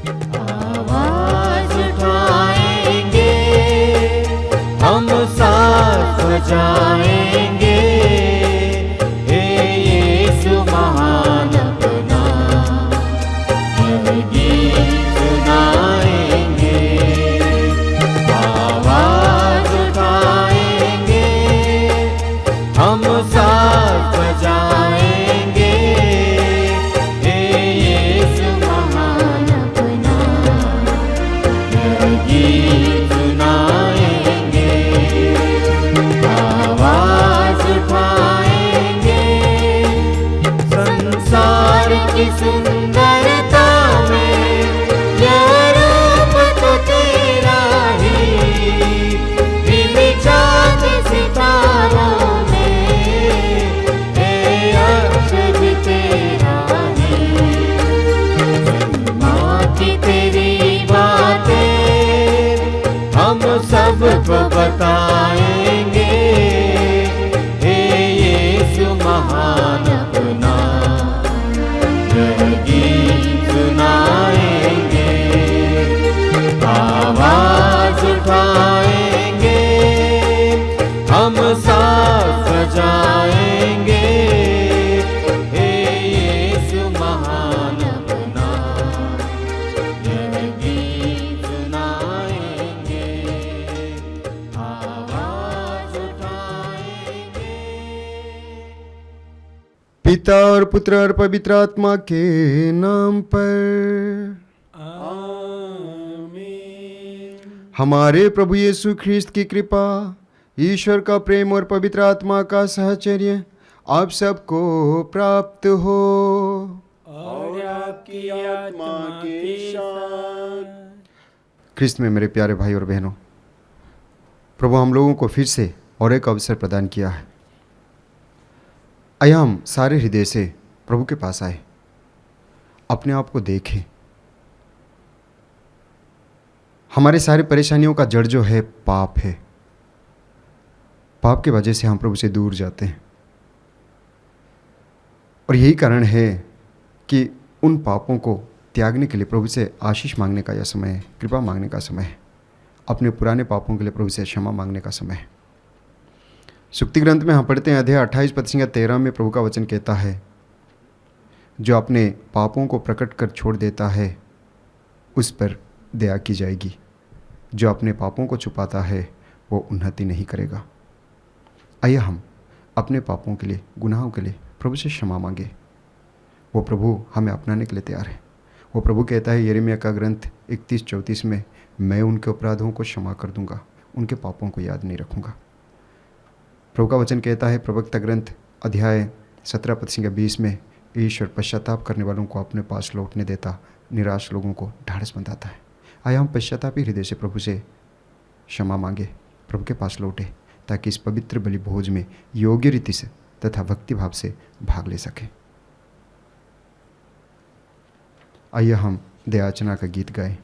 आवाज उठाएंगे, हम साथ बजाएंगे, हे यीशु महान अपना, यह गीत सुनाएंगे। आवाज उठाएंगे, हम साथ बजाएंगे, हे यीशु महान अपना, यह गीत सुनाएंगे। आवाज उठाएंगे, संसार की सुंदरता में यह रूप तो तेरा ही, दिन चाँद सितारों में ये अक्षर भी तेरा ही। माँ की तेरी बातें हम सबको बताएंगे, हे यीशु महान अपना, यह गीत सुनाएंगे। आवाज उठाएंगे, हम साथ बजाएंगे, हे यीशु महान अपना, यह गीत सुनाएंगे। आवाज उठाएंगे। पिता और पुत्र और पवित्र आत्मा के नाम पर। हमारे प्रभु यीशु ख्रिस्त की कृपा, ईश्वर का प्रेम और पवित्र आत्मा का सहचर्य आप सबको प्राप्त हो। और आपकी आत्मा के साथ। ख्रिस्त में मेरे प्यारे भाई और बहनों, प्रभु हम लोगों को फिर से और एक अवसर प्रदान किया है। आइए हम सारे हृदय से प्रभु के पास आए, अपने आप को देखें। हमारे सारी परेशानियों का जड़ जो है पाप है। पाप की वजह से हम प्रभु से दूर जाते हैं, और यही कारण है कि उन पापों को त्यागने के लिए प्रभु से आशीष मांगने का यह समय है, कृपा मांगने का समय है। अपने पुराने पापों के लिए प्रभु से क्षमा मांगने का समय है। सुक्ति ग्रंथ में हम पढ़ते हैं अध्याय 28 पद 13 में प्रभु का वचन कहता है, जो अपने पापों को प्रकट कर छोड़ देता है उस पर दया की जाएगी, जो अपने पापों को छुपाता है वो उन्नति नहीं करेगा। आइए हम अपने पापों के लिए, गुनाहों के लिए प्रभु से क्षमा मांगे। वो प्रभु हमें अपनाने के लिए तैयार है। वो प्रभु कहता है यिर्मयाह का ग्रंथ 31-34 में, मैं उनके अपराधों को क्षमा कर दूंगा, उनके पापों को याद नहीं रखूंगा। प्रभु का वचन कहता है प्रवक्ता ग्रंथ अध्याय 17 पद 20 में, ईश्वर पश्चाताप करने वालों को अपने पास लौटने देता, निराश लोगों को ढाढ़स बंधाता है। आइए हम पश्चातापी हृदय से प्रभु से क्षमा मांगे, प्रभु के पास लौटे, ताकि इस पवित्र बलि भोज में योग्य रीति से तथा भक्ति भाव से भाग ले सके। आइए हम दयाचना का गीत गाएं।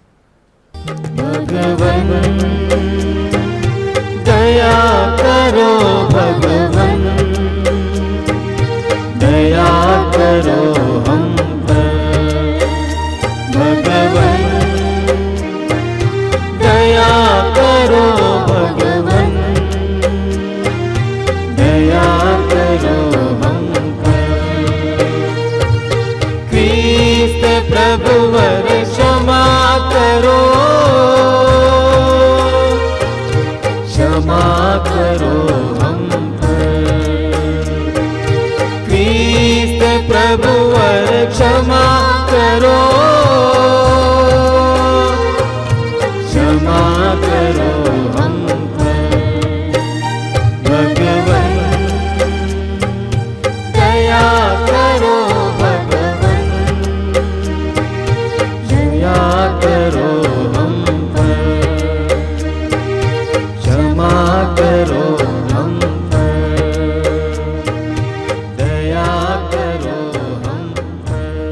भगवन दया करो, भगवन दया करो हम पर। भगवन दया करो, भगवन दया करो हम पर। क्रिस्त प्रभुवर क्षमा करो, क्षमा करो हम पर। क्रिस्त प्रभुवर क्षमा करो, क्षमा करो हम पर। भगवन दया करो, भगवन दया करो हम पर। क्षमा करो हम पर, दया करो हम पर,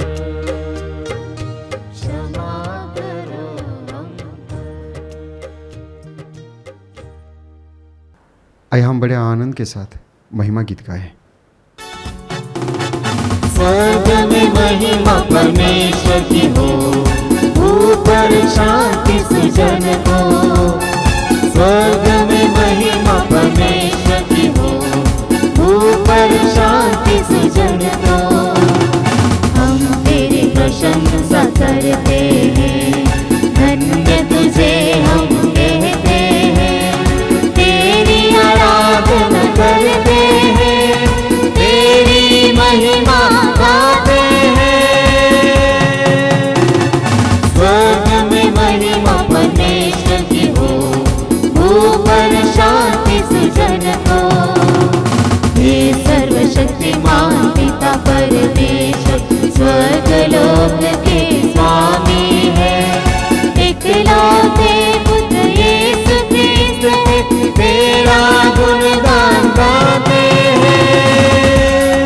क्षमा करो हम पर। आइए हम बड़े आनंद के साथ महिमा गीत गाएं। स्वर्ग में महिमा परमेश्वर की हो, ऊपर शांति सुजन को, स्वर्ग में महिमा परमेश्वर की हो, ऊपर शांति सुजन को। हम तेरी प्रशंसा करते हैं, धन्य तुझे हम कहते हैं, तेरी आराधना करते हैं, तेरी महिमा गाते हैं। स्वर्ग में महिमा परमेश्वर की हो, ऊपर शांति सुजन को। हे सर्वशक्तिमान पिता परमेश्वर, स्वर्ग लोक के स्वामी है, इकलौते पुत्र यीशु क्रिस्त है, तेरा गुणगान गाते हैं।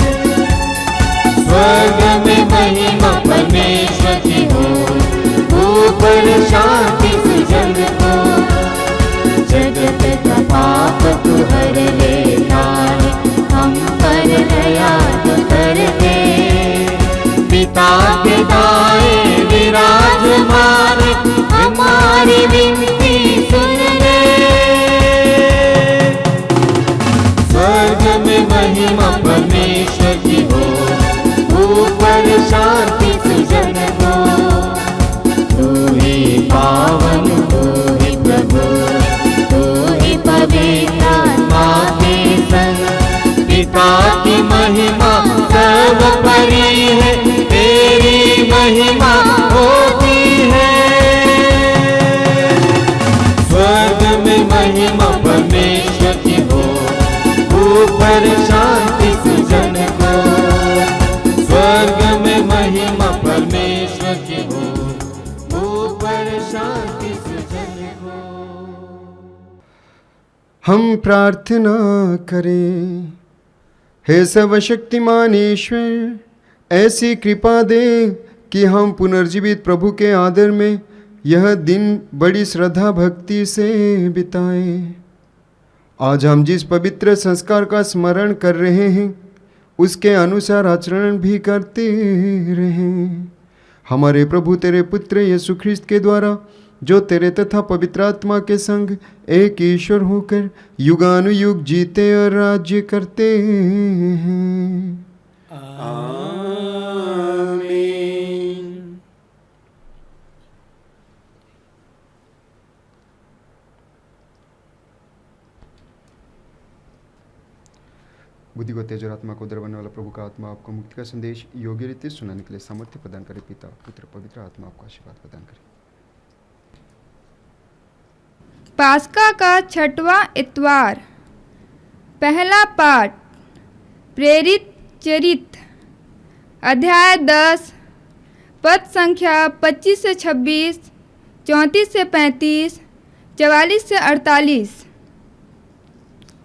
स्वर्ग में महिमा परमेश्वर की हो, ऊपर शांति सुजन को। जगत का पाप तू हर लेता है, हम पर दया तू कर दे। पिता के दाएं विराजमान, हमारी विनती सुन ले। स्वर्ग में महिमा परमेश्वर की हो, ऊपर शांति सुजन को। तू ही पावन, तू ही प्रभु, तू ही पवित्र आत्मा के संग, पिता की महिमा सर्वोपरि है, तेरी महिमा होती है। स्वर्ग में महिमा परमेश्वर की हो, ऊपर शांति सुजन को। स्वर्ग में महिमा परमेश्वर की हो, ऊपर शांति सुजन को। हम प्रार्थना करें। हे सर्वशक्तिमान ईश्वर, ऐसी कृपा दे कि हम पुनर्जीवित प्रभु के आदर में यह दिन बड़ी श्रद्धा भक्ति से बिताएं। आज हम जिस पवित्र संस्कार का स्मरण कर रहे हैं, उसके अनुसार आचरण भी करते रहें। हमारे प्रभु तेरे पुत्र यीशु ख्रिस्त के द्वारा, जो तेरे तथा पवित्र आत्मा के संग एक ईश्वर होकर युगानुयुग जीते और राज्य करते हैं। आमीन। बुद्धि को तेज और आत्मा को उदर बनने वाला प्रभु का आत्मा आपको मुक्ति का संदेश योग्य रीति सुनाने के लिए सामर्थ्य प्रदान करे। पिता पुत्र पवित्र आत्मा आपको आशीर्वाद प्रदान करे। पास्का का छठवां इतवार। पहला पाठ प्रेरित चरित्र, अध्याय 10, पद संख्या 25 से 26, 34 से 35, 44 से 48।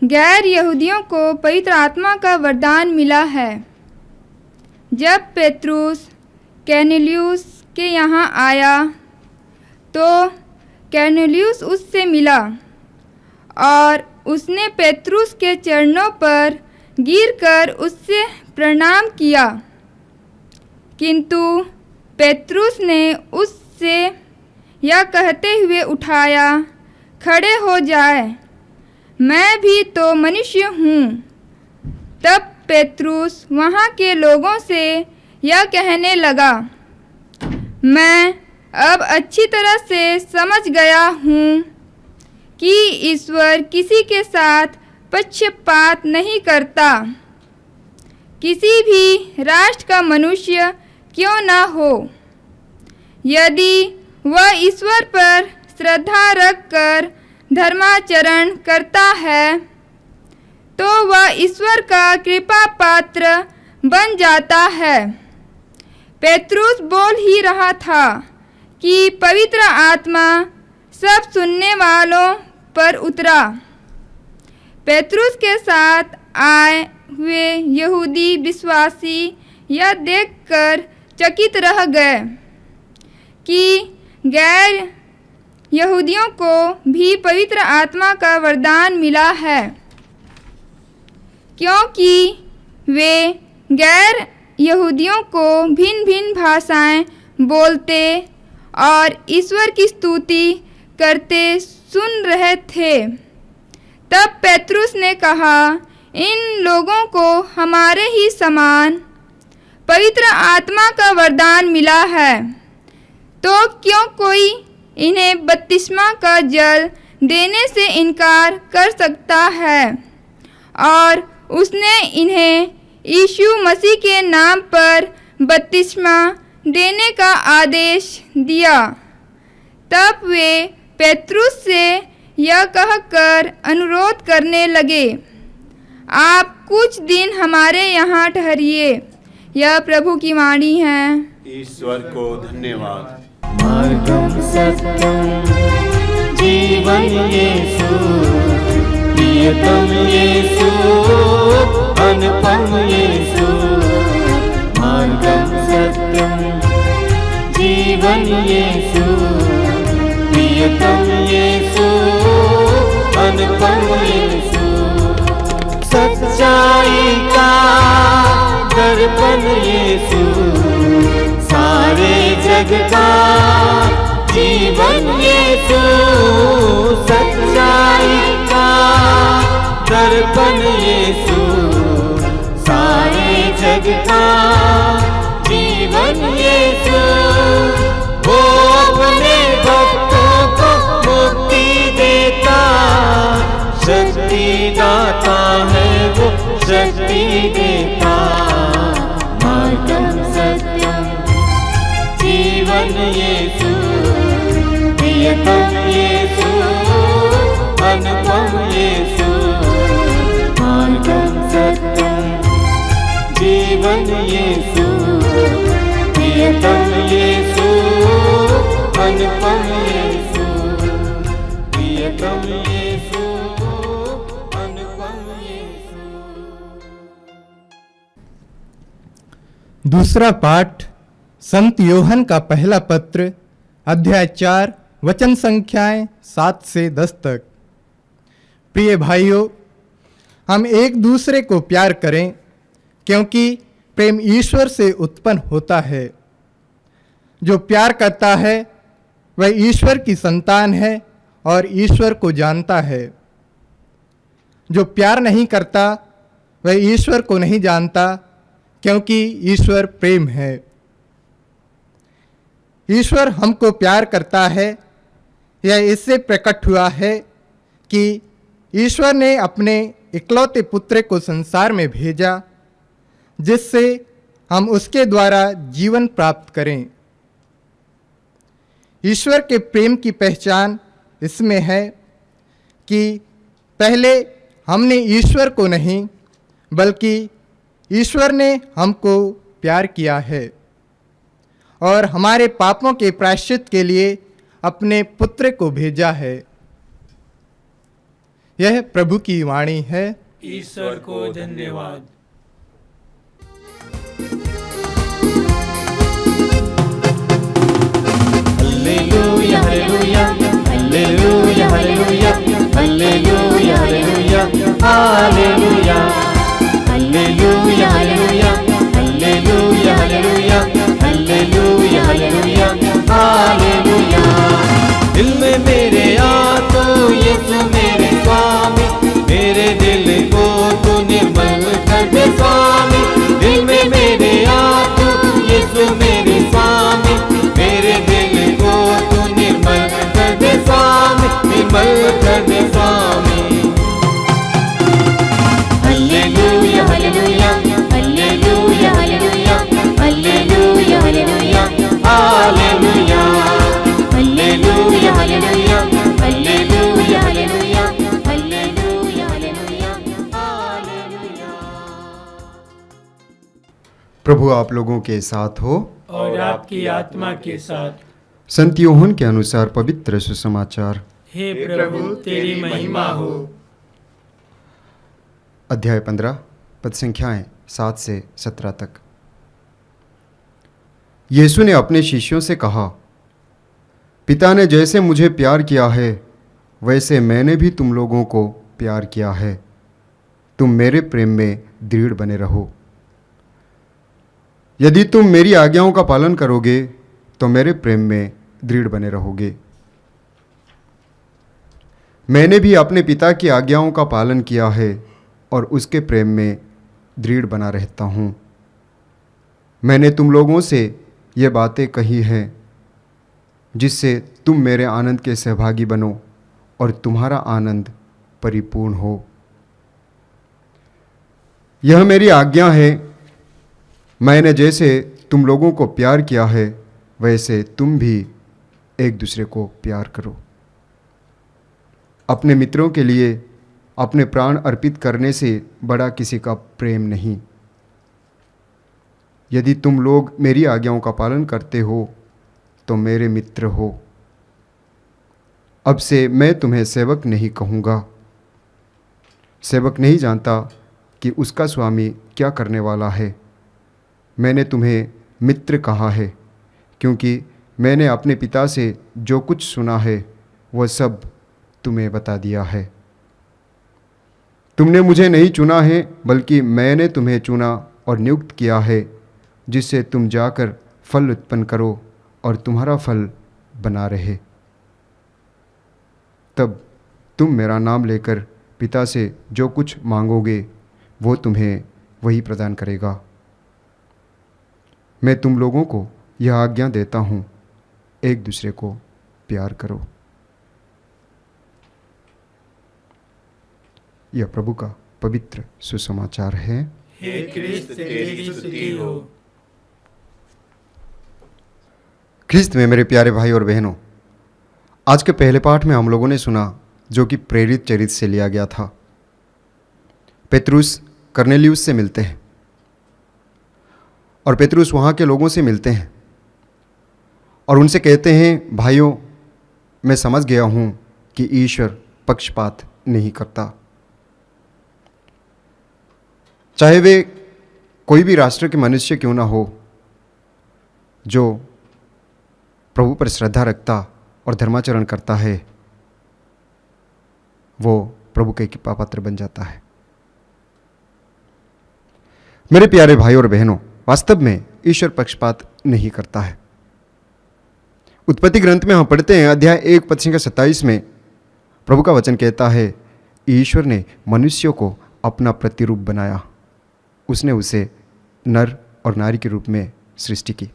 गैर यहूदियों को पवित्र आत्मा का वरदान मिला है। जब पेत्रुस कर्नेलियुस के यहाँ आया तो कर्नेलियुस उससे मिला और उसने पेत्रुस के चरणों पर गिरकर उससे प्रणाम किया। किंतु पेत्रुस ने उससे यह कहते हुए उठाया, खड़े हो जाए, मैं भी तो मनुष्य हूँ। तब पेत्रुस वहाँ के लोगों से यह कहने लगा, मैं अब अच्छी तरह से समझ गया हूँ कि ईश्वर किसी के साथ पक्षपात नहीं करता। किसी भी राष्ट्र का मनुष्य क्यों न हो, यदि वह ईश्वर पर श्रद्धा रखकर धर्माचरण करता है तो वह ईश्वर का कृपा पात्र बन जाता है। पेत्रुस बोल ही रहा था कि पवित्र आत्मा सब सुनने वालों पर उतरा। पेत्रुस के साथ आए हुए यहूदी विश्वासी यह देखकर चकित रह गए कि गैर यहूदियों को भी पवित्र आत्मा का वरदान मिला है, क्योंकि वे गैर यहूदियों को भिन्न भिन्न भाषाएं बोलते और ईश्वर की स्तुति करते सुन रहे थे। तब पेत्रुस ने कहा, इन लोगों को हमारे ही समान पवित्र आत्मा का वरदान मिला है, तो क्यों कोई इन्हें बपतिस्मा का जल देने से इनकार कर सकता है? और उसने इन्हें यीशु मसीह के नाम पर बपतिस्मा देने का आदेश दिया। तब वे पेत्रुस से यह कहकर अनुरोध करने लगे, आप कुछ दिन हमारे यहाँ ठहरिए। यह प्रभु की वाणी है। ईश्वर को धन्यवाद। मार्गम सत्यम जीवन यीशु, प्रियतम यीशु, अनुपम यीशु। मार्गम सत्यम जीवन यीशु, प्रियतम यीशु, अनुपम यीशु। सच्चाई का दर्पण यीशु, सारे जग का जीवन यीशु। सच्चाई का दर्पण यीशु, सारे जग का जीवन यीशु। वो अपने भक्तों को मुक्ति देता, शक्ति दाता है वो, शक्ति देता। मार्गम सत्यम जीवन यीशु, प्रियतम यीशु, अनुपम यीशु। मार्गम सत्यम जीवन यीशु, प्रियतम यीशु, अनुपम यीशु। प्रियतम यीशु, अनुपम यीशु। दूसरा पाठ संत योहन का पहला पत्र, अध्याय 4, वचन संख्याएं 7 से 10 तक। प्रिय भाइयों, हम एक दूसरे को प्यार करें, क्योंकि प्रेम ईश्वर से उत्पन्न होता है। जो प्यार करता है वह ईश्वर की संतान है और ईश्वर को जानता है। जो प्यार नहीं करता वह ईश्वर को नहीं जानता, क्योंकि ईश्वर प्रेम है। ईश्वर हमको प्यार करता है, यह इससे प्रकट हुआ है कि ईश्वर ने अपने इकलौते पुत्र को संसार में भेजा, जिससे हम उसके द्वारा जीवन प्राप्त करें। ईश्वर के प्रेम की पहचान इसमें है कि पहले हमने ईश्वर को नहीं, बल्कि ईश्वर ने हमको प्यार किया है और हमारे पापों के प्रायश्चित के लिए अपने पुत्र को भेजा है। यह प्रभु की वाणी है। ईश्वर को धन्यवाद। Hallelujah hallelujah hallelujah hallelujah hallelujah hallelujah hallelujah hallelujah hallelujah hallelujah hallelujah hallelujah hallelujah hallelujah. दिल में मेरे आ तो यीशु मेरे स्वामी, मेरे दिल को तू निर्मल कर दे स्वामी। दिल में मेरे आ तो यीशु मेरे स्वामी, मेरे दिल को तू निर्मल कर दे स्वामी, निर्मल कर दे स्वामी। Hallelujah hallelujah hallelujah hallelujah hallelujah hallelujah hallelujah hallelujah hallelujah hallelujah hallelujah hallelujah hallelujah hallelujah. प्रभु आप लोगों के साथ हो और आपकी आत्मा के साथ। संत योहन के अनुसार पवित्र सुसमाचार। हे प्रभु तेरी महिमा हो। अध्याय 15, पद संख्याएं 7 से 17 तक। यीशु ने अपने शिष्यों से कहा, पिता ने जैसे मुझे प्यार किया है, वैसे मैंने भी तुम लोगों को प्यार किया है। तुम मेरे प्रेम में दृढ़ बने रहो। यदि तुम मेरी आज्ञाओं का पालन करोगे तो मेरे प्रेम में दृढ़ बने रहोगे। मैंने भी अपने पिता की आज्ञाओं का पालन किया है और उसके प्रेम में दृढ़ बना रहता हूँ। मैंने तुम लोगों से ये बातें कही हैं जिससे तुम मेरे आनंद के सहभागी बनो और तुम्हारा आनंद परिपूर्ण हो। यह मेरी आज्ञा है, मैंने जैसे तुम लोगों को प्यार किया है वैसे तुम भी एक दूसरे को प्यार करो। अपने मित्रों के लिए अपने प्राण अर्पित करने से बड़ा किसी का प्रेम नहीं। यदि तुम लोग मेरी आज्ञाओं का पालन करते हो तो मेरे मित्र हो। अब से मैं तुम्हें सेवक नहीं कहूँगा। सेवक नहीं जानता कि उसका स्वामी क्या करने वाला है। मैंने तुम्हें मित्र कहा है क्योंकि मैंने अपने पिता से जो कुछ सुना है वह सब तुम्हें बता दिया है। तुमने मुझे नहीं चुना है बल्कि मैंने तुम्हें चुना और नियुक्त किया है जिससे तुम जाकर फल उत्पन्न करो और तुम्हारा फल बना रहे। तब तुम मेरा नाम लेकर पिता से जो कुछ मांगोगे वो तुम्हें वही प्रदान करेगा। मैं तुम लोगों को यह आज्ञा देता हूँ, एक दूसरे को प्यार करो। यह प्रभु का पवित्र सुसमाचार है। हे क्रिस्त तेरी स्तुति हो। ख्रिस्त में मेरे प्यारे भाई और बहनों, आज के पहले पाठ में हम लोगों ने सुना जो कि प्रेरित चरित्र से लिया गया था। पेतरुस कर्नेलियुस से मिलते हैं और पेतरुस वहाँ के लोगों से मिलते हैं और उनसे कहते हैं, भाइयों मैं समझ गया हूँ कि ईश्वर पक्षपात नहीं करता। चाहे वे कोई भी राष्ट्र के मनुष्य क्यों ना हो, जो प्रभु पर श्रद्धा रखता और धर्माचरण करता है वो प्रभु के कृपा पात्र बन जाता है। मेरे प्यारे भाई और बहनों, वास्तव में ईश्वर पक्षपात नहीं करता है। उत्पत्ति ग्रंथ में हम पढ़ते हैं अध्याय 1 पद संख्या 27 में प्रभु का वचन कहता है, ईश्वर ने मनुष्यों को अपना प्रतिरूप बनाया, उसने उसे नर और नारी के रूप में सृष्टि की।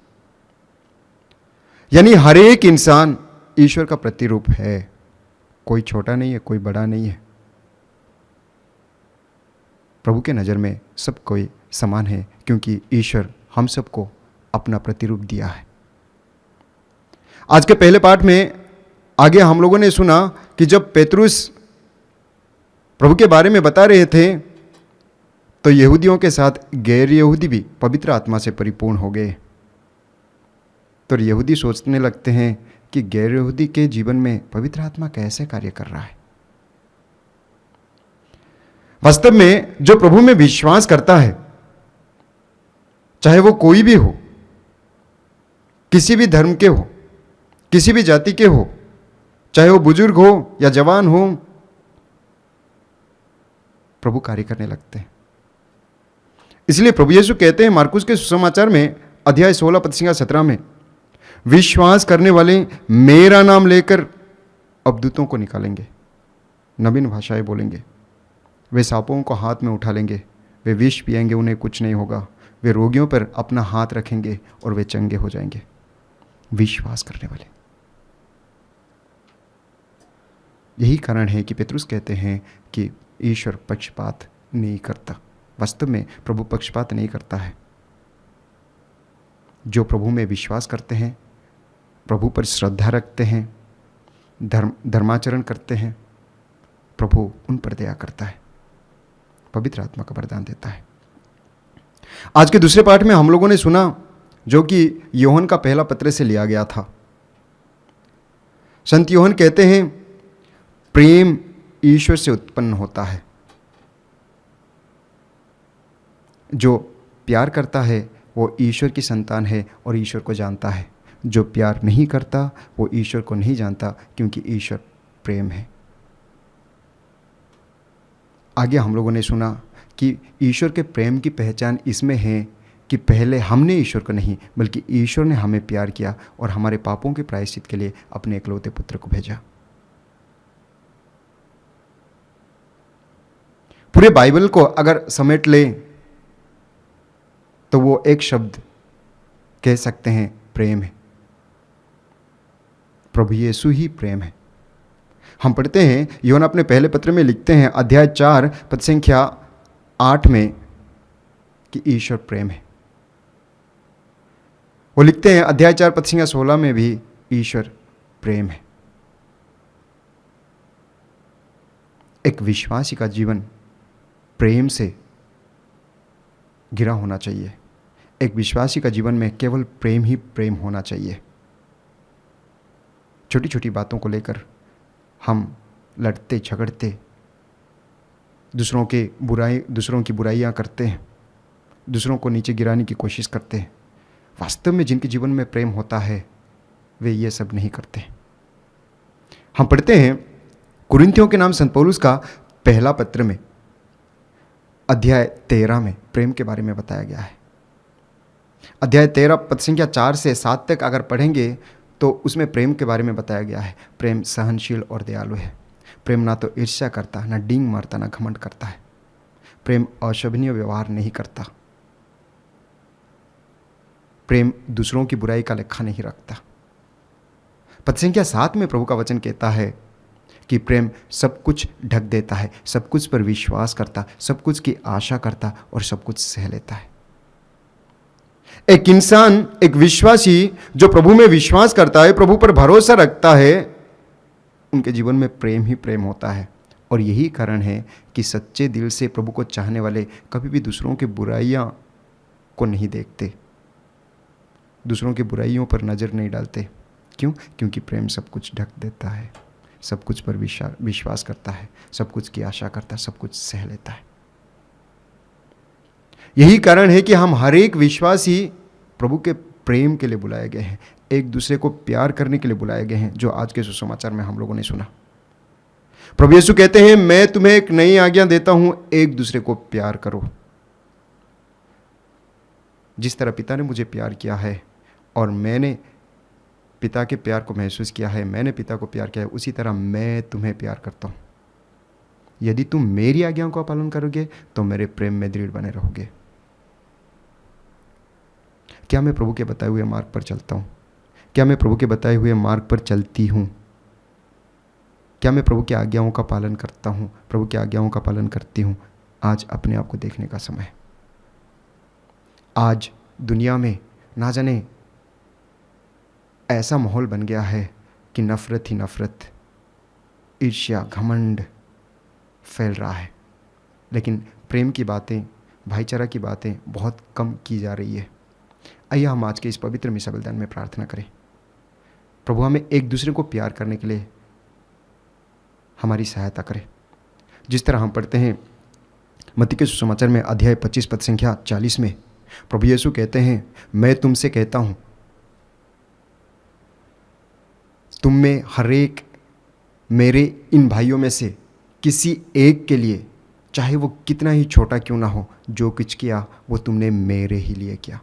यानी हर एक इंसान ईश्वर का प्रतिरूप है, कोई छोटा नहीं है, कोई बड़ा नहीं है। प्रभु के नज़र में सब कोई समान है क्योंकि ईश्वर हम सबको अपना प्रतिरूप दिया है। आज के पहले पाठ में आगे हम लोगों ने सुना कि जब पेतरुस प्रभु के बारे में बता रहे थे तो यहूदियों के साथ गैर यहूदी भी पवित्र आत्मा से परिपूर्ण हो गए। तो यहूदी सोचने लगते हैं कि गैर यहूदी के जीवन में पवित्र आत्मा कैसे कार्य कर रहा है। वास्तव में जो प्रभु में विश्वास करता है, चाहे वो कोई भी हो, किसी भी धर्म के हो, किसी भी जाति के हो, चाहे वो बुजुर्ग हो या जवान हो, प्रभु कार्य करने लगते हैं। इसलिए प्रभु यीशु कहते हैं मार्कुस के सुसमाचार में अध्याय 16 पद संख्या 17 में, विश्वास करने वाले मेरा नाम लेकर अबदूतों को निकालेंगे, नवीन भाषाएं बोलेंगे, वे सांपों को हाथ में उठा लेंगे, वे विष पिएंगे, उन्हें कुछ नहीं होगा, वे रोगियों पर अपना हाथ रखेंगे और वे चंगे हो जाएंगे। विश्वास करने वाले। यही कारण है कि पेतरुस कहते हैं कि ईश्वर पक्षपात नहीं करता। वास्तव में प्रभु पक्षपात नहीं करता है। जो प्रभु में विश्वास करते हैं, प्रभु पर श्रद्धा रखते हैं, धर्माचरण करते हैं, प्रभु उन पर दया करता है, पवित्र आत्मा का वरदान देता है। आज के दूसरे पाठ में हम लोगों ने सुना जो कि योहन का पहला पत्र से लिया गया था। संत योहन कहते हैं प्रेम ईश्वर से उत्पन्न होता है। जो प्यार करता है वो ईश्वर की संतान है और ईश्वर को जानता है। जो प्यार नहीं करता वो ईश्वर को नहीं जानता क्योंकि ईश्वर प्रेम है। आगे हम लोगों ने सुना कि ईश्वर के प्रेम की पहचान इसमें है कि पहले हमने ईश्वर को नहीं बल्कि ईश्वर ने हमें प्यार किया और हमारे पापों के प्रायश्चित के लिए अपने इकलौते पुत्र को भेजा। पूरे बाइबल को अगर समेट ले तो वो एक शब्द कह सकते हैं, प्रेम है। प्रभु यीशु ही प्रेम है। हम पढ़ते हैं, यूहन्ना अपने पहले पत्र में लिखते हैं अध्याय 4 पद संख्या 8 में कि ईश्वर प्रेम है। वो लिखते हैं अध्याय 4 पद संख्या 16 में भी ईश्वर प्रेम है। एक विश्वासी का जीवन प्रेम से घिरा होना चाहिए। एक विश्वासी का जीवन में केवल प्रेम ही प्रेम होना चाहिए। छोटी छोटी बातों को लेकर हम लड़ते झगड़ते, दूसरों की बुराइयां करते हैं, दूसरों को नीचे गिराने की कोशिश करते हैं। वास्तव में जिनके जीवन में प्रेम होता है वे ये सब नहीं करते। हम पढ़ते हैं कुरिन्थियों के नाम संत पौलुस का पहला पत्र में अध्याय 13 में प्रेम के बारे में बताया गया है। अध्याय 13 पद संख्या 4 से 7 तक अगर पढ़ेंगे तो उसमें प्रेम के बारे में बताया गया है। प्रेम सहनशील और दयालु है। प्रेम ना तो ईर्ष्या करता, ना डींग मारता, ना घमंड करता है। प्रेम अशोभनीय व्यवहार नहीं करता। प्रेम दूसरों की बुराई का लेखा नहीं रखता। पद संख्या 7 में प्रभु का वचन कहता है कि प्रेम सब कुछ ढक देता है, सब कुछ पर विश्वास करता, सब कुछ की आशा करता और सब कुछ सह लेता है। एक इंसान, एक विश्वासी जो प्रभु में विश्वास करता है, प्रभु पर भरोसा रखता है, उनके जीवन में प्रेम ही प्रेम होता है। और यही कारण है कि सच्चे दिल से प्रभु को चाहने वाले कभी भी दूसरों की बुराइयां को नहीं देखते, दूसरों की बुराइयों पर नजर नहीं डालते। क्यों? क्योंकि प्रेम सब कुछ ढक देता है, सब कुछ पर विश्वास करता है, सब कुछ की आशा करता है, सब कुछ सह लेता है। यही कारण है कि हम हर एक विश्वासी प्रभु के प्रेम के लिए बुलाए गए हैं, एक दूसरे को प्यार करने के लिए बुलाए गए हैं, जो आज के सुसमाचार में हम लोगों ने सुना। प्रभु यीशु कहते हैं, मैं तुम्हें एक नई आज्ञा देता हूं, एक दूसरे को प्यार करो। जिस तरह पिता ने मुझे प्यार किया है और मैंने पिता के प्यार को महसूस किया है, मैंने पिता को प्यार किया है, उसी तरह मैं तुम्हें प्यार करता हूं। यदि तुम मेरी आज्ञाओं का पालन करोगे तो मेरे प्रेम में दृढ़ बने रहोगे। क्या मैं प्रभु के बताए हुए मार्ग पर चलता हूं? क्या मैं प्रभु के बताए हुए मार्ग पर चलती हूं? क्या मैं प्रभु की आज्ञाओं का पालन करता हूं, प्रभु की आज्ञाओं का पालन करती हूं? आज अपने आप को देखने का समय है। आज दुनिया में ना जाने ऐसा माहौल बन गया है कि नफरत ही नफरत, ईर्ष्या, घमंड फैल रहा है, लेकिन प्रेम की बातें, भाईचारा की बातें बहुत कम की जा रही है। आइए हम आज के इस पवित्र मिसा बलिदान में प्रार्थना करें। प्रभु हमें एक दूसरे को प्यार करने के लिए हमारी सहायता करें। जिस तरह हम पढ़ते हैं मत्ती के सुसमाचार में अध्याय 25 पद संख्या 40 में प्रभु यीशु कहते हैं, मैं तुमसे कहता हूं, तुम में हर एक मेरे इन भाइयों में से किसी एक के लिए, चाहे वो कितना ही छोटा क्यों ना हो, जो कुछ किया वो तुमने मेरे ही लिए किया।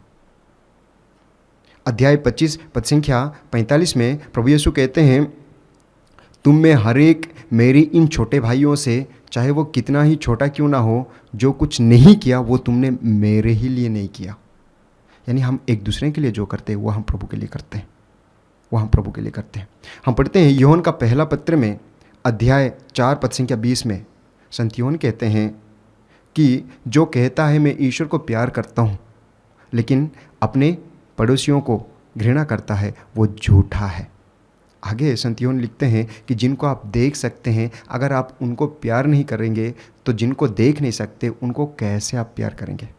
अध्याय 25 पद संख्या 45 में प्रभु यीशु कहते हैं, तुम में हर एक मेरी इन छोटे भाइयों से, चाहे वो कितना ही छोटा क्यों ना हो, जो कुछ नहीं किया वो तुमने मेरे ही लिए नहीं किया। यानी हम एक दूसरे के लिए जो करते हैं वो हम प्रभु के लिए करते हैं, वो हम प्रभु के लिए करते हैं। हम पढ़ते हैं यूहन्ना का पहला पत्र में अध्याय 4 पद संख्या 20 में संत यूहन्ना कहते हैं कि जो कहता है मैं ईश्वर को प्यार करता हूँ लेकिन अपने पड़ोसियों को घृणा करता है, वो झूठा है। आगे संत यूहन्ना लिखते हैं कि जिनको आप देख सकते हैं, अगर आप उनको प्यार नहीं करेंगे तो जिनको देख नहीं सकते उनको कैसे आप प्यार करेंगे?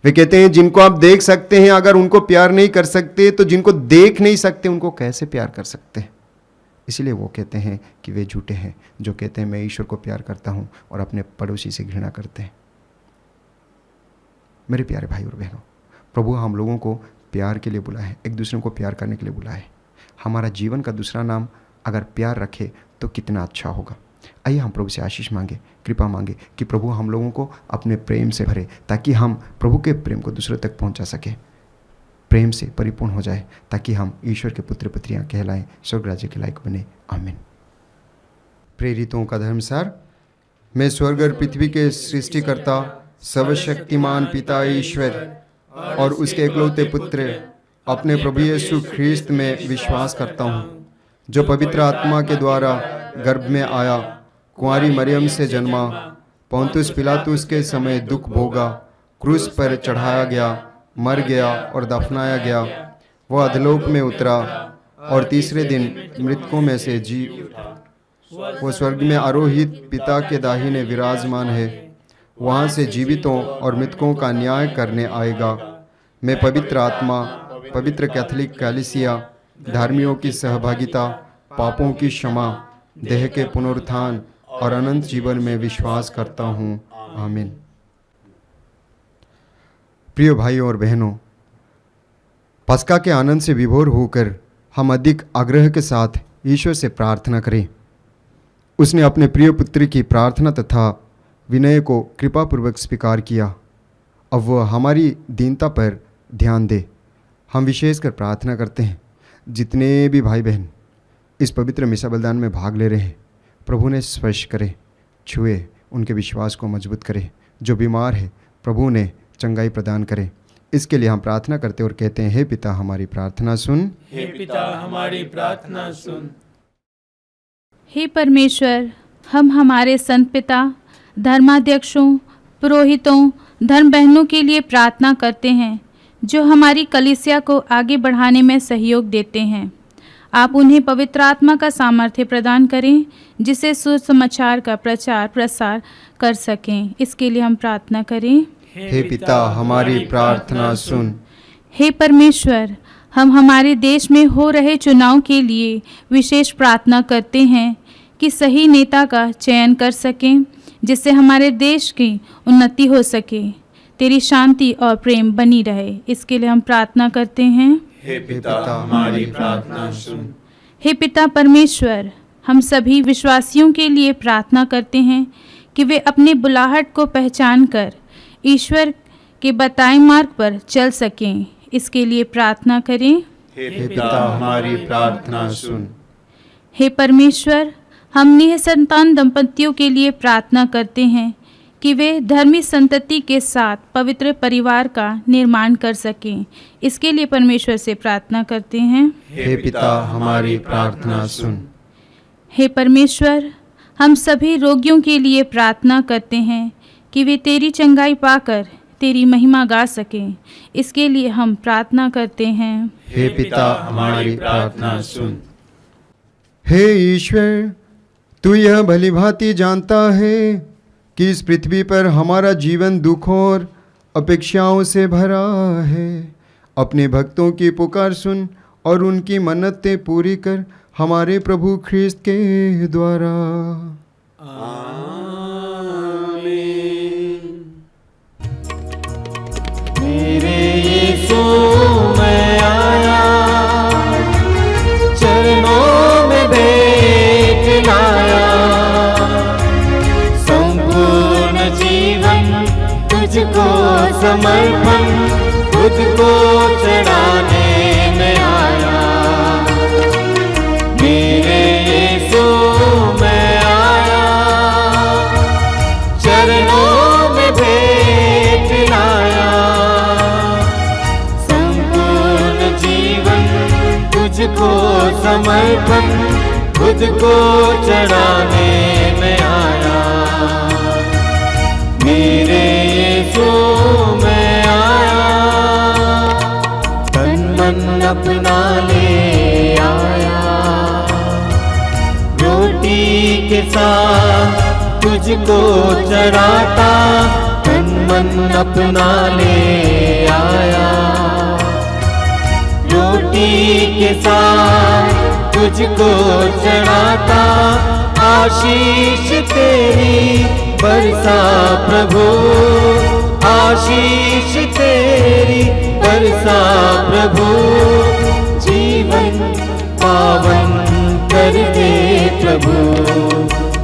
वे कहते हैं जिनको आप देख सकते हैं, अगर उनको प्यार नहीं कर सकते तो जिनको देख नहीं सकते उनको कैसे प्यार कर सकते हैं? इसलिए वो कहते हैं कि वे झूठे हैं जो कहते हैं मैं ईश्वर को प्यार करता हूं और अपने पड़ोसी से घृणा करते हैं। मेरे प्यारे भाई और बहनों, प्रभु हम लोगों को प्यार के लिए बुलाए है, एक दूसरे को प्यार करने के लिए बुलाए है। हमारा जीवन का दूसरा नाम अगर प्यार रखे तो कितना अच्छा होगा। आइए हम प्रभु से आशीष मांगे, कृपा मांगे कि प्रभु हम लोगों को अपने प्रेम से भरे, ताकि हम प्रभु के प्रेम को दूसरों तक पहुंचा सके, प्रेम से परिपूर्ण हो जाए, ताकि हम ईश्वर के पुत्र पुत्रियां कहलाएं, स्वर्ग राज्य के लायक बने। आमीन। प्रेरितों का धर्मसार। मैं स्वर्ग और पृथ्वी के सृष्टिकर्ता सर्वशक्तिमान पिता ईश्वर और उसके एकलौते पुत्र अपने प्रभु यीशु ख्रीस्त में विश्वास करता हूँ, जो पवित्र आत्मा के द्वारा गर्भ में आया, कुंवारी मरियम से जन्मा, पोंतुस पिलातुस के समय दुख भोगा, क्रूस पर चढ़ाया गया, मर गया और दफनाया गया। वह अधोलोक में उतरा और तीसरे दिन मृतकों में से जी उठा। वो स्वर्ग में आरोहित पिता के दाहिने विराजमान है, वहाँ से जीवितों और मृतकों का न्याय करने आएगा। मैं पवित्र आत्मा, पवित्र कैथोलिक कलीसिया, धार्मियों की सहभागिता, पापों की क्षमा, देह के पुनरुत्थान और अनंत जीवन में विश्वास करता हूँ। आमीन। प्रिय भाइयों और बहनों, पस्का के आनंद से विभोर होकर हम अधिक आग्रह के साथ ईश्वर से प्रार्थना करें। उसने अपने प्रिय पुत्र की प्रार्थना तथा विनय को कृपापूर्वक स्वीकार किया। अब वह हमारी दीनता पर ध्यान दे। हम विशेषकर प्रार्थना करते हैं, जितने भी भाई बहन इस पवित्र मिसा बलिदान में भाग ले रहे हैं, प्रभु ने स्पर्श करे, छुए, उनके विश्वास को मजबूत करे। जो बीमार है, प्रभु ने चंगाई प्रदान करे। इसके लिए हम प्रार्थना करते और कहते हैं, हे पिता हमारी प्रार्थना सुन। हे पिता हमारी प्रार्थना सुन। हे परमेश्वर, हम हमारे संत पिता, धर्माध्यक्षों, पुरोहितों, धर्म बहनों के लिए प्रार्थना करते हैं, जो हमारी कलीसिया को आगे बढ़ाने में सहयोग देते हैं। आप उन्हें पवित्र आत्मा का सामर्थ्य प्रदान करें, जिससे सुसमाचार का प्रचार प्रसार कर सकें। इसके लिए हम प्रार्थना करें। हे पिता हमारी प्रार्थना सुन। हे परमेश्वर, हम हमारे देश में हो रहे चुनाव के लिए विशेष प्रार्थना करते हैं कि सही नेता का चयन कर सकें, जिससे हमारे देश की उन्नति हो सके, तेरी शांति और प्रेम बनी रहे। इसके लिए हम प्रार्थना करते हैं। हे पिता हमारी प्रार्थना सुन। हे पिता परमेश्वर, हम सभी विश्वासियों के लिए प्रार्थना करते हैं कि वे अपने बुलाहट को पहचान कर ईश्वर के बताए मार्ग पर चल सकें। इसके लिए प्रार्थना करें। हे पिता हमारी प्रार्थना सुन। हे परमेश्वर, हम निसंतान दंपतियों के लिए प्रार्थना करते हैं कि वे धर्मी संतति के साथ पवित्र परिवार का निर्माण कर सकें। इसके लिए परमेश्वर से प्रार्थना करते हैं। हे पिता हमारी प्रार्थना सुन। हे परमेश्वर, हम सभी रोगियों के लिए प्रार्थना करते हैं कि वे तेरी चंगाई पाकर तेरी महिमा गा सकें। इसके लिए हम प्रार्थना करते हैं। हे पिता हमारी प्रार्थना सुन। हे ईश्वर, तू यह भली भांति जानता है कि इस पृथ्वी पर हमारा जीवन दुखों और अपेक्षाओं से भरा है। अपने भक्तों की पुकार सुन और उनकी मन्नतें पूरी कर, हमारे प्रभु ख्रीस्त के द्वारा। मेरे यीशु मैं आया, चरणों में भेंट लाया, संपूर्ण जीवन तुझको समर्पण, खुद को चढ़ाने में आया। मेरे यीशु मैं आया, चरणों में भेंट लाया, संपूर्ण जीवन तुझको समर्पण, खुद को चढ़ाने में आया। मेरे यीशु मैं आया, तन मन अपना ले आया, रोटी के साथ तुझको चढ़ाता, तन मन अपना ले आया, रोटी के साथ तुझको चढ़ाता, आशीष तेरी बरसा प्रभु, आशीष तेरी बरसा प्रभु, जीवन पावन कर दे प्रभु,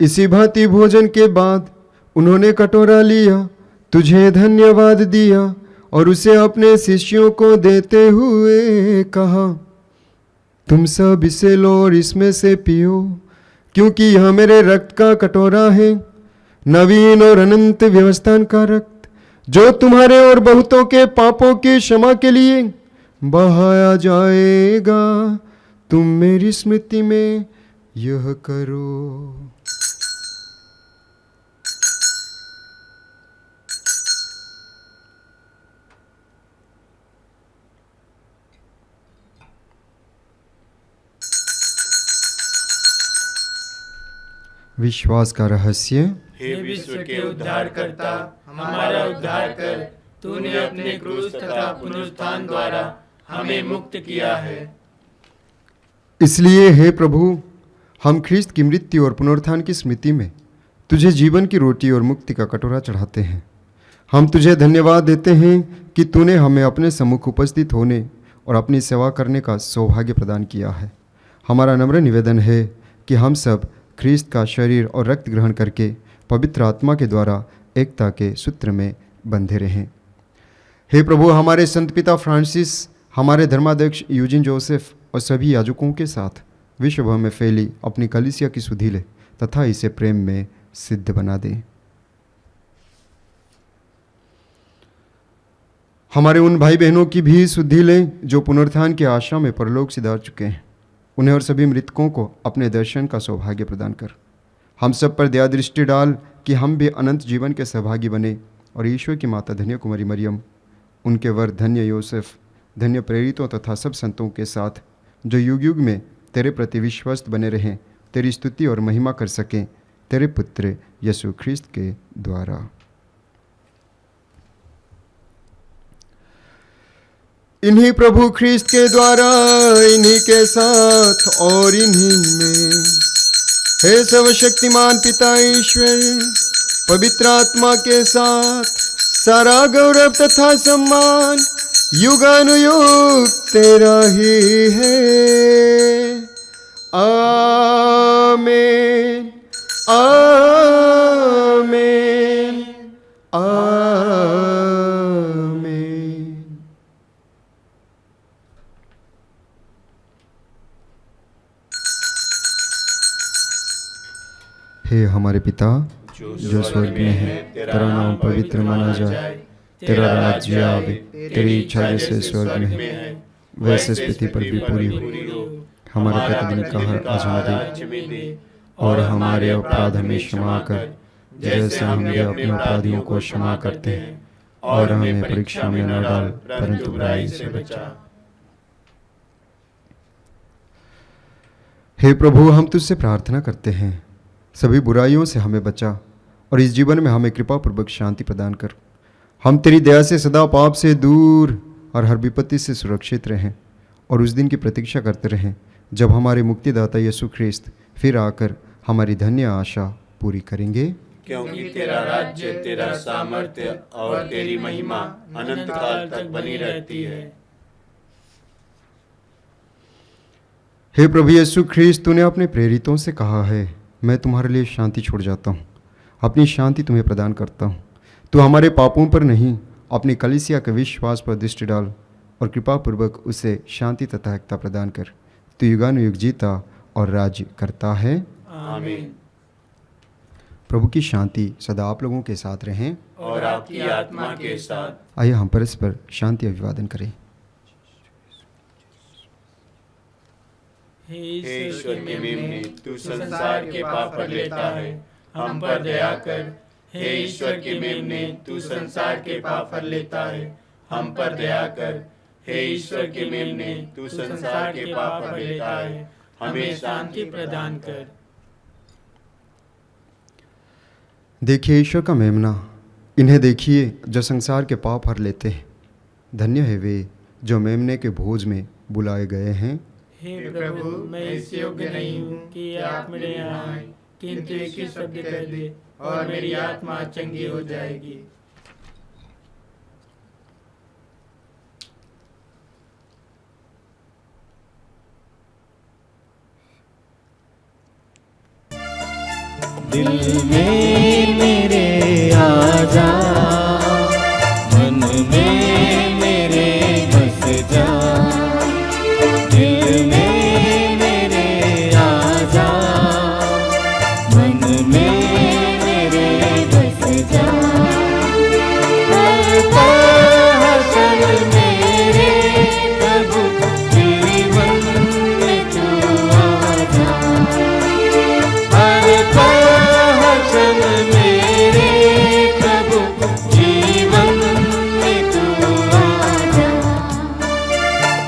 इसी भांति भोजन के बाद उन्होंने कटोरा लिया, तुझे धन्यवाद दिया और उसे अपने शिष्यों को देते हुए कहा, तुम सब इसे लो और इसमें से पियो, क्योंकि यह मेरे रक्त का कटोरा है, नवीन और अनंत व्यवस्था का रक्त, जो तुम्हारे और बहुतों के पापों की क्षमा के लिए बहाया जाएगा। तुम मेरी स्मृति में यह करो। विश्वास का रहस्य। हे विश्व के उद्धारकर्ता, हमारा उद्धार कर। तूने अपने क्रूस तथा पुनरुत्थान द्वारा हमें मुक्त किया है। इसलिए हे प्रभु, हम ख्रीस्त की मृत्यु और पुनरुत्थान की स्मृति में तुझे जीवन की रोटी और मुक्ति का कटोरा चढ़ाते हैं। हम तुझे धन्यवाद देते हैं कि तूने हमें अपने सम्मुख उपस्थित होने और अपनी सेवा करने का सौभाग्य प्रदान किया है। हमारा नम्र निवेदन है कि हम सब ख्रीस्त का शरीर और रक्त ग्रहण करके पवित्र आत्मा के द्वारा एकता के सूत्र में बंधे रहें। हे प्रभु, हमारे संत पिता फ्रांसिस, हमारे धर्माध्यक्ष यूजिन जोसेफ और सभी याजकों के साथ विश्व भर में फैली अपनी कलीसिया की सुधि ले तथा इसे प्रेम में सिद्ध बना दे। हमारे उन भाई बहनों की भी सुधि लें जो पुनरुत्थान की आशा में परलोक सिधार चुके हैं। उन्हें और सभी मृतकों को अपने दर्शन का सौभाग्य प्रदान कर। हम सब पर दया दृष्टि डाल कि हम भी अनंत जीवन के सहभागी बने और ईश्वर की माता धन्य कुमारी मरियम, उनके वर धन्य योसेफ, धन्य प्रेरितों तथा सब संतों के साथ जो युग युग में तेरे प्रति विश्वस्त बने रहें, तेरी स्तुति और महिमा कर सकें, तेरे पुत्र यीशु ख्रीस्त के द्वारा। इन्हीं प्रभु ख्रीस्त के द्वारा, इन्हीं के साथ और इन्हीं में, हे सर्वशक्तिमान पिता ईश्वर, पवित्र आत्मा के साथ सारा गौरव तथा सम्मान युगानुयुग तेरा ही है। आमीन, आमीन, आमीन। हे हमारे पिता जो स्वर्ग में है, तेरा नाम पवित्र माना जाए, तेरा राज्य आवे, तेरी इच्छा जैसे स्वर्ग में है वैसे इस पृथ्वी पर भी पूरी हो। हमारा प्रतिदिन का आहार आज हमें दे, और हमारे अपराध हमें क्षमा कर, जैसे हम भी अपने अपराधियों को क्षमा करते हैं, और हमें परीक्षा में न डाल परंतु बुराई से बचा। हे प्रभु, हम तुझसे प्रार्थना करते हैं, सभी बुराइयों से हमें बचा और इस जीवन में हमें कृपा पूर्वक शांति प्रदान कर। हम तेरी दया से सदा पाप से दूर और हर विपत्ति से सुरक्षित रहें और उस दिन की प्रतीक्षा करते रहें जब हमारे मुक्तिदाता यीशु ख्रीस्त फिर आकर हमारी धन्य आशा पूरी करेंगे। क्योंकि तेरा राज्य, तेरा सामर्थ्य और तेरी महिमा अनंत काल तक बनी रहती है। हे प्रभु यीशु ख्रीस्त, तूने अपने प्रेरितों से कहा है, मैं तुम्हारे लिए शांति छोड़ जाता हूँ, अपनी शांति तुम्हें प्रदान करता हूँ। तू हमारे पापों पर नहीं, अपनी कलीसिया के विश्वास पर दृष्टि डाल और कृपा पूर्वक उसे शांति तथा एकता प्रदान कर। तू युगानुयुग जीता और राज्य करता है। आमीन। प्रभु की शांति सदा आप लोगों के साथ रहें और आपकी आत्मा के साथ। आइए हम परस्पर शांति अभिवादन करें। हे ईश्वर के मेमने, तू संसार के पाप पर लेता है, हम पर दया कर। हे ईश्वर के मेमने, तू संसार के पाप पर लेता है, हम पर दया कर। हे ईश्वर के मेमने, तू संसार के पाप पर लेता है, हमें शांति प्रदान कर। देखिए ईश्वर का मेमना, इन्हें देखिए जो संसार के पाप हर लेते हैं। धन्य है वे जो मेमने के भोज में बुलाए गए हैं। हे प्रभु, मैं इस योग्य नहीं हूँ कि आप मेरे यहाँ आए, किंतु एक ही शब्द कह दे और मेरी आत्मा चंगी हो जाएगी। दिल में मेरे आजा, मन में मेरे बस जा, दिल में मेरे आजा, मन में मेरे बस जा, हर पल मेरे प्रभु जीवन में तू आजा, हर पल मेरे प्रभु जीवन में तू आजा,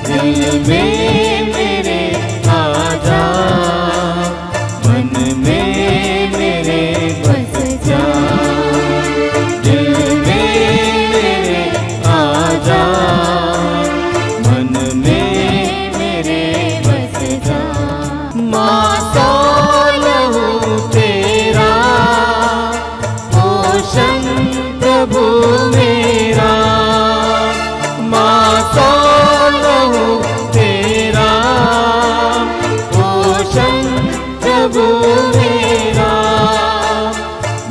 दिल में मेरे आजा, मन में मेरे बस जा, दिल में मेरे आजा, मन में मेरे बस जा, माता लहू तेरा पोषण प्रभु मेरा, माता लहू तेरा पोषण प्रभु मेरा,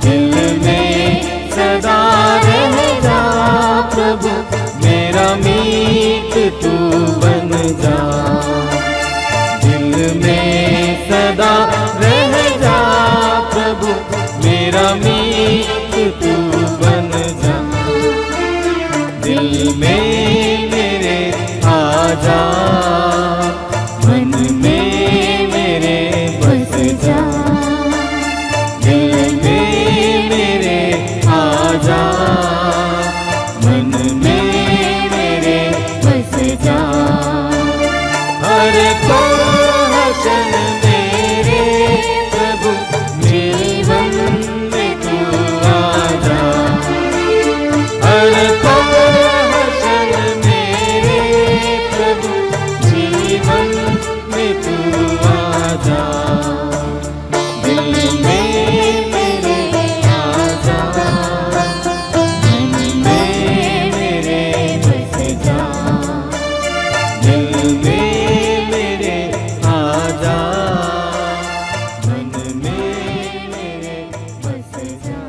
दिल में सदा रह जा प्रभु मेरा मीत तू बन जा, दिल में सदा रह जा प्रभु मेरा मीत तू बन जा, दिल में मेरे आजा, मन में मेरे बस जा, दिल में मेरे आजा, मन में मेरे बस जा, हर पोषण मेरे प्रभु जीवन में तू आजा, हर पोषण मेरे प्रभु जीवन में तू आजा, दिल में मेरे आजा, मन में मेरे बस जा, दिल में मेरे आजा, मन में मेरे बस जा।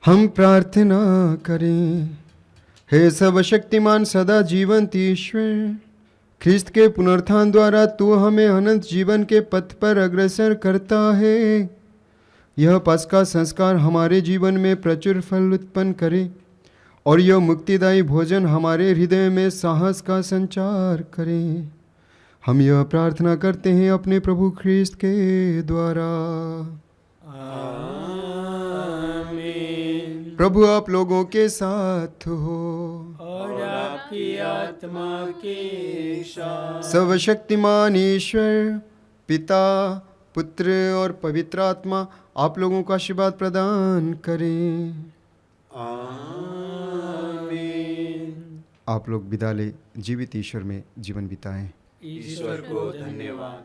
हम प्रार्थना करें। हे सर्वशक्तिमान सदा जीवंत ईश्वर, ख्रिस्त के पुनरुत्थान द्वारा तू हमें अनंत जीवन के पथ पर अग्रसर करता है। यह पस्का संस्कार हमारे जीवन में प्रचुर फल उत्पन्न करे और यह मुक्तिदायी भोजन हमारे हृदय में साहस का संचार करे। हम यह प्रार्थना करते हैं अपने प्रभु ख्रिस्त के द्वारा। प्रभु आप लोगों के साथ हो और आपकी आत्मा के साथ। सर्वशक्तिमान ईश्वर पिता पुत्र और पवित्र आत्मा आप लोगों को आशीर्वाद प्रदान करें। आमीन। आप लोग विदा ले जीवित ईश्वर में जीवन बिताएं। ईश्वर को धन्यवाद।